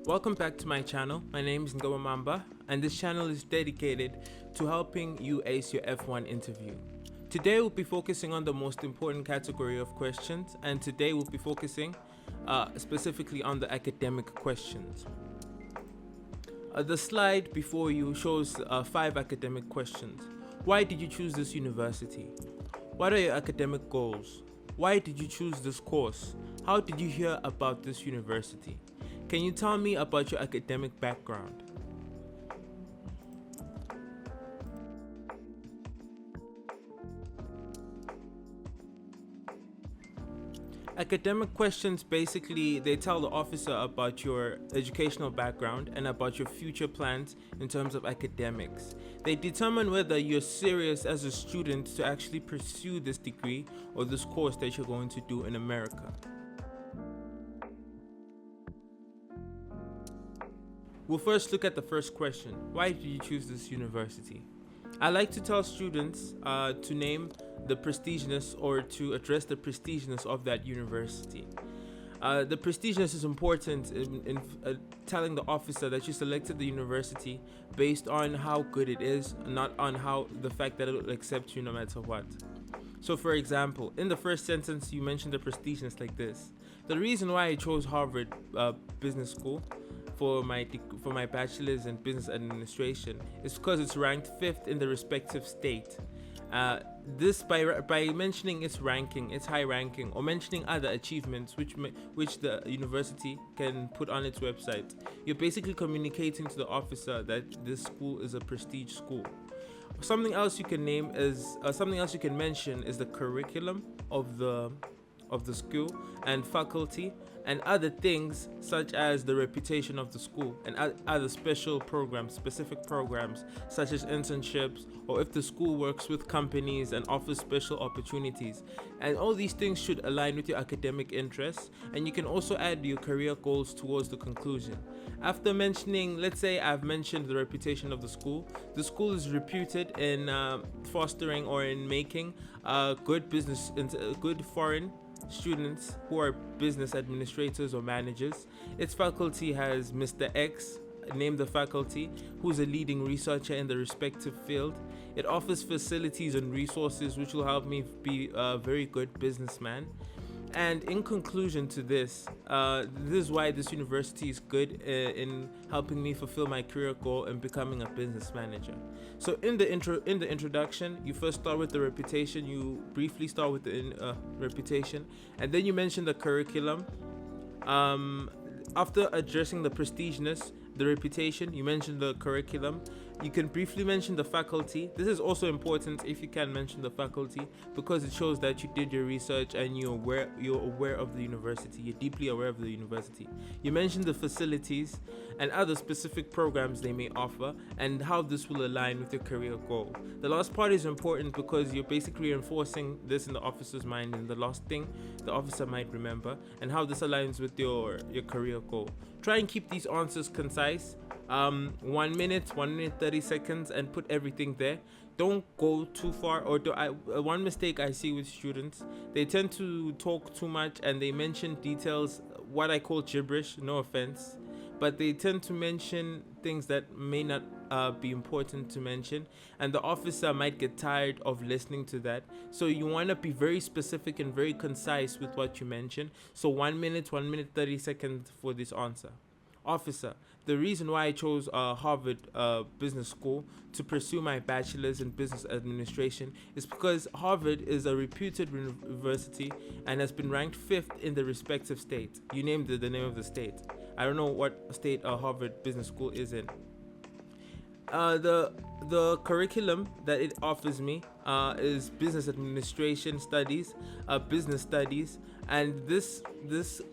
Welcome back to my channel. My name is Ngoma Mamba, and this channel is dedicated to helping you ace your F1 interview. Today we'll be focusing on the most important category of questions, and today we'll be focusing specifically on the academic questions. The slide before you shows 5 academic questions. Why did you choose this university? What are your academic goals? Why did you choose this course? How did you hear about this university? Can you tell me about your academic background? Academic questions basically they tell the officer about your educational background and about your future plans in terms of academics. They determine whether you're serious as a student to actually pursue this degree or this course that you're going to do in America. We'll first look at the first question. Why did you choose this university? I like to tell students to name the prestigious or to address the prestigious of that university. The prestigious is important in telling the officer that you selected the university based on how good it is, not on how the fact that it will accept you no matter what. So for example, in the first sentence you mentioned the prestigious like this. The reason why I chose Harvard Business School for my bachelor's in business administration is because it's ranked 5th in the respective state. This by mentioning its ranking, its high ranking, or mentioning other achievements which the university can put on its website, you're basically communicating to the officer that this school is a prestige school. Something else you can mention is the curriculum of the school and faculty and other things such as the reputation of the school and other specific programs such as internships, or if the school works with companies and offers special opportunities. And all these things should align with your academic interests, and you can also add your career goals towards the conclusion. After mentioning, let's say I've mentioned the reputation of the school is reputed in fostering or in making good foreign students who are business administrators or managers. Its faculty has Mr. X, named the faculty, who's a leading researcher in the respective field. It offers facilities and resources which will help me be a very good businessman. And in conclusion to this is why this university is good in helping me fulfill my career goal and becoming a business manager. So in the introduction, you first start with the reputation. You briefly start with the reputation, and then you mention the curriculum. After addressing the prestigious, the reputation, you mention the curriculum. You can briefly mention the faculty. This is also important if you can mention the faculty, because it shows that you did your research and you're aware of the university. You're deeply aware of the university. You mention the facilities and other specific programs they may offer and how this will align with your career goal. The last part is important because you're basically reinforcing this in the officer's mind, and the last thing the officer might remember, and how this aligns with your career goal. Try and keep these answers concise. 1 minute, 1 minute 30 seconds, and put everything there. Don't go too far. One mistake I see with students, they tend to talk too much and they mention details, what I call gibberish, no offense, but they tend to mention things that may not be important to mention, and the officer might get tired of listening to that. So you want to be very specific and very concise with what you mention. So 1 minute, 1 minute 30 seconds for this answer. Officer, the reason why I chose Harvard Business School to pursue my bachelor's in business administration is because Harvard is a reputed university and has been ranked 5th in the respective state. You named the name of the state. I don't know what state Harvard Business School is in. The curriculum that it offers me is business administration studies, business studies, and this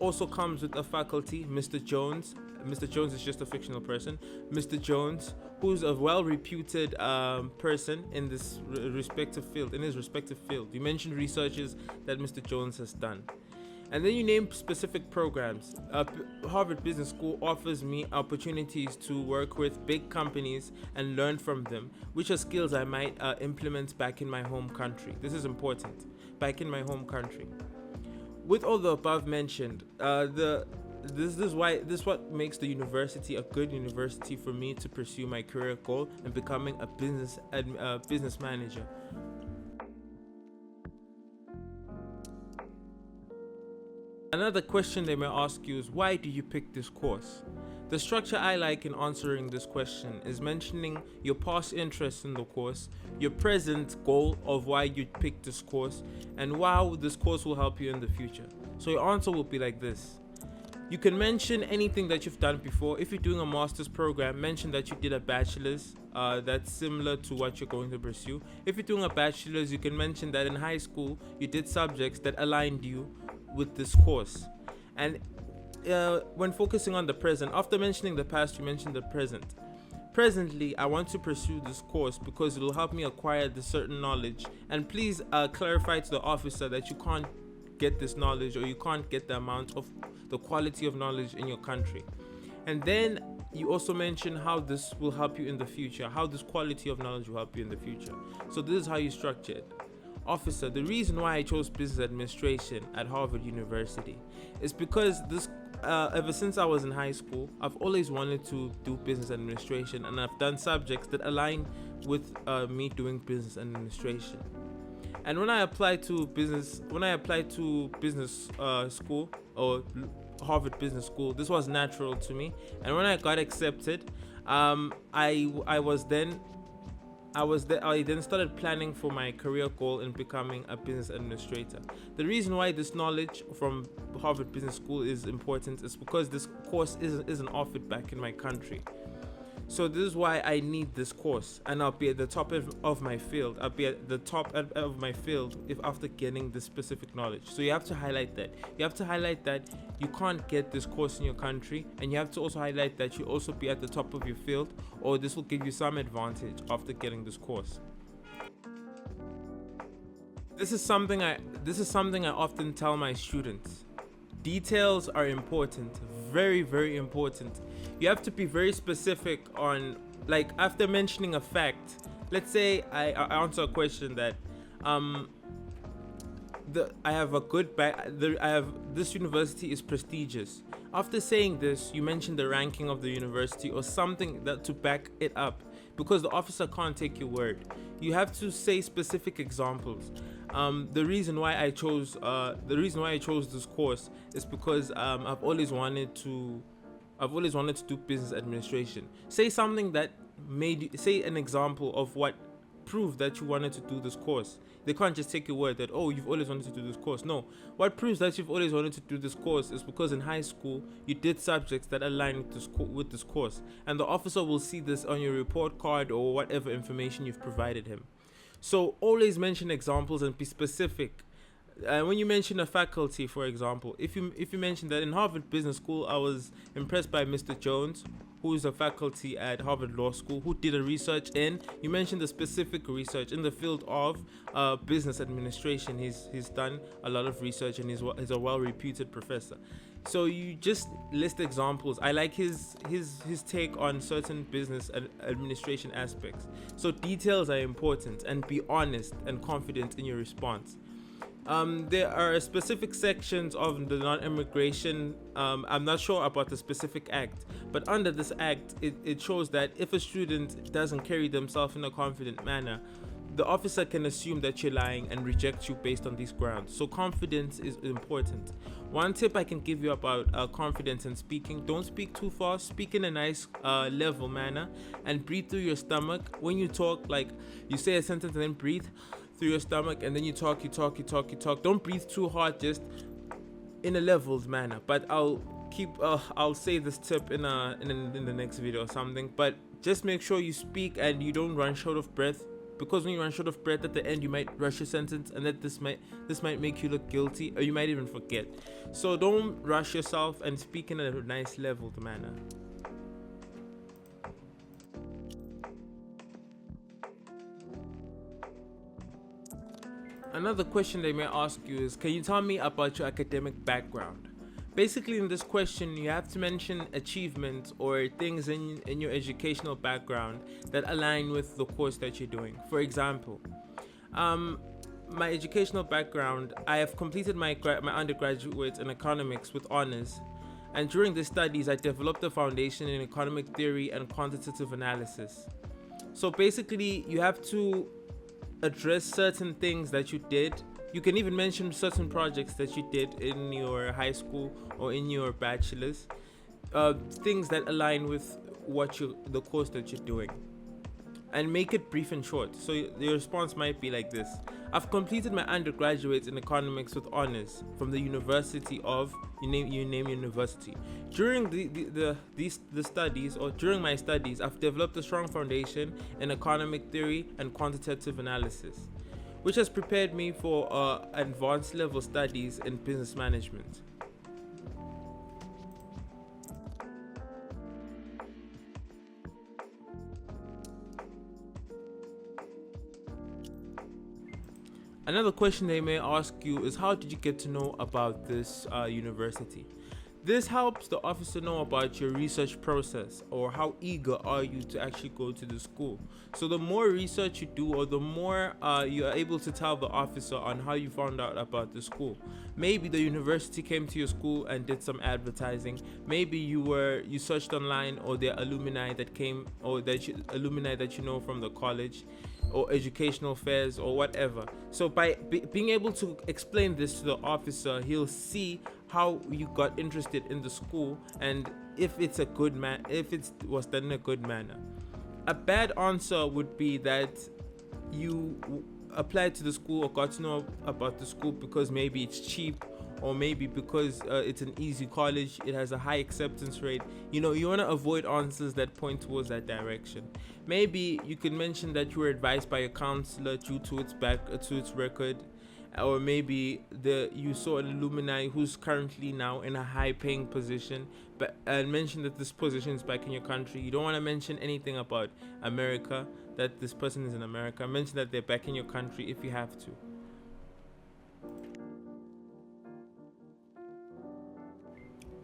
also comes with a faculty, Mr. Jones. Mr. Jones is just a fictional person. Mr. Jones, who's a well-reputed person in this respective field. You mentioned researches that Mr. Jones has done. And then you name specific programs. Harvard Business School offers me opportunities to work with big companies and learn from them, which are skills I might implement back in my home country. This is important. Back in my home country. With all the above mentioned, this what makes the university a good university for me to pursue my career goal and becoming a business manager. Another question they may ask you is, why do you pick this course? The structure I like in answering this question is mentioning your past interest in the course, your present goal of why you picked this course, and how this course will help you in the future. So your answer will be like this. You can mention anything that you've done before. If you're doing a master's program, mention that you did a bachelor's that's similar to what you're going to pursue. If you're doing a bachelor's, you can mention that in high school you did subjects that aligned you with this course. And when focusing on the present, after mentioning the past, you mention the present. Presently, I want to pursue this course because it will help me acquire this certain knowledge. And please clarify to the officer that you can't get this knowledge, or you can't get the amount of the quality of knowledge in your country. And then you also mention how this will help you in the future, how this quality of knowledge will help you in the future. So this is how you structure it. Officer, the reason why I chose business administration at Harvard University is because this ever since I was in high school, I've always wanted to do business administration, and I've done subjects that align with me doing business administration. And when I applied to business school, or Harvard Business School, this was natural to me. And when I got accepted, I then started planning for my career goal in becoming a business administrator. The reason why this knowledge from Harvard Business School is important is because this course isn't offered back in my country. So this is why I need this course, and I'll be at the top of my field. I'll be at the top of my field if after getting this specific knowledge. So you have to highlight that. You have to highlight that you can't get this course in your country, and you have to also highlight that you also be at the top of your field, or this will give you some advantage after getting this course. This is something I often tell my students. Details are important, very, very important. You have to be very specific on, like, after mentioning a fact, let's say I answer a question that this university is prestigious. After saying this, you mention the ranking of the university or something that to back it up, because the officer can't take your word. You have to say specific examples. The reason why I chose this course is because I've always wanted to do business administration. Say something that say an example of what proved that you wanted to do this course. They can't just take your word that, oh, you've always wanted to do this course. No, what proves that you've always wanted to do this course is because in high school you did subjects that align with this course, and the officer will see this on your report card or whatever information you've provided him. So always mention examples and be specific. When you mention a faculty, for example, if you mention that in Harvard Business School I was impressed by Mr. Jones, who is a faculty at Harvard Law School, who did a research you mentioned the specific research in the field of business administration. He's done a lot of research, and he's a well-reputed professor. So you just list examples. I like his take on certain business administration aspects. So details are important, and be honest and confident in your response. There are specific sections of the non-immigration. I'm not sure about the specific act, but under this act, it shows that if a student doesn't carry themselves in a confident manner, the officer can assume that you're lying and reject you based on these grounds. So confidence is important. One tip I can give you about confidence in speaking: don't speak too fast. Speak in a nice level manner, and breathe through your stomach. When you talk, like you say a sentence and then breathe through your stomach, and then you talk. Don't breathe too hard, just in a leveled manner. But I'll say this tip in the next video or something. But just make sure you speak and you don't run short of breath, because when you run short of breath at the end, you might rush your sentence, and that this might make you look guilty, or you might even forget. So don't rush yourself and speak in a nice leveled manner. Another question they may ask you is, can you tell me about your academic background? Basically, in this question, you have to mention achievements or things in your educational background that align with the course that you're doing. For example, my educational background, I have completed my undergraduate in economics with honors, And during these studies, I developed a foundation in economic theory and quantitative analysis. So basically, you have to address certain things that you did. You can even mention certain projects that you did in your high school or in your bachelor's, things that align with the course that you're doing, and make it brief and short. So the response might be like this: I've completed my undergraduate in economics with honors from the University of you name university. During the studies, or during my studies, I've developed a strong foundation in economic theory and quantitative analysis, which has prepared me for advanced level studies in business management. Another question they may ask you is, how did you get to know about this university? This helps the officer know about your research process, or how eager are you to actually go to the school. So the more research you do, or the more you are able to tell the officer on how you found out about the school. Maybe the university came to your school and did some advertising. Maybe you searched online, or their alumni that came, or alumni that you know from the college, or educational fairs, or whatever. So by being able to explain this to the officer, he'll see how you got interested in the school, and if it was done in a good manner. A bad answer would be that you applied to the school or got to know about the school because maybe it's cheap, or maybe because it's an easy college, it has a high acceptance rate. You want to avoid answers that point towards that direction. Maybe you can mention that you were advised by a counselor due to its record, or maybe you saw an alumni who's currently now in a high-paying position, and mention that this position is back in your country. You don't want to mention anything about America, that this person is in America. Mention that they're back in your country if you have to.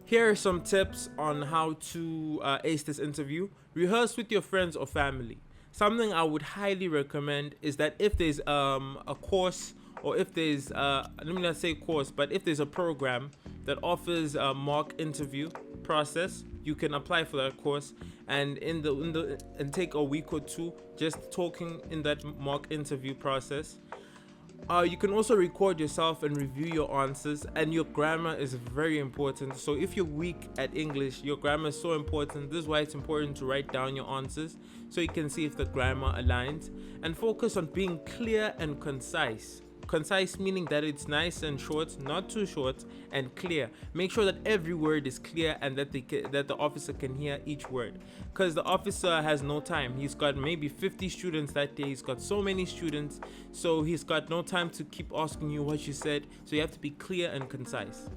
Here are some tips on how to ace this interview. Rehearse with your friends or family. Something I would highly recommend is that if there's a course, or if there's let me not say course, but if there's a program that offers a mock interview process, you can apply for that course, and and take a week or two just talking in that mock interview process. You can also record yourself and review your answers, and your grammar is very important. So if you're weak at English, your grammar is so important. This is why it's important to write down your answers so you can see if the grammar aligns, and focus on being clear and concise. Concise meaning that it's nice and short, not too short, and clear. Make sure that every word is clear, and that the officer can hear each word, because the officer has no time. He's got maybe 50 students that day. He's got so many students, so he's got no time to keep asking you what you said. So you have to be clear and concise.